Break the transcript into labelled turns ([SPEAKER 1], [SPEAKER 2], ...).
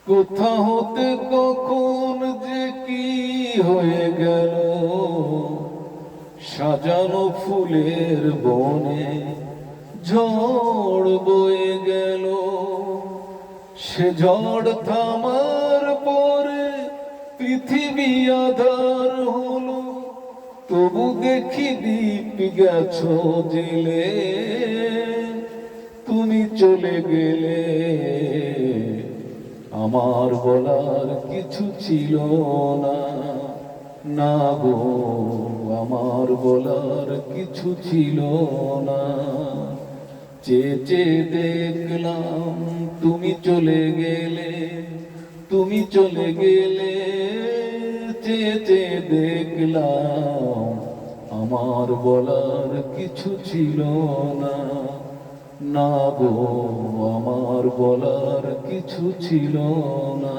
[SPEAKER 1] কোথা হতে কখন যে কি হয়ে গেল, সাজানো ফুলের বনে ঝড় বয়ে গেল। সে ঝড় থামার পরে পৃথিবী আধার হলো, তবু দেখি দীপ গেছো জেলে। তুমি চলে গেলে, আমার বলার কিছু ছিল না। না গো, আমার বলার কিছু ছিল না। চেয়ে চেয়ে দেখলাম তুমি চলে গেলে, তুমি চলে গেলে। চেয়ে চেয়ে দেখলাম আমার বলার কিছু ছিল না। না গো, আমার বলার কিছু ছিল না।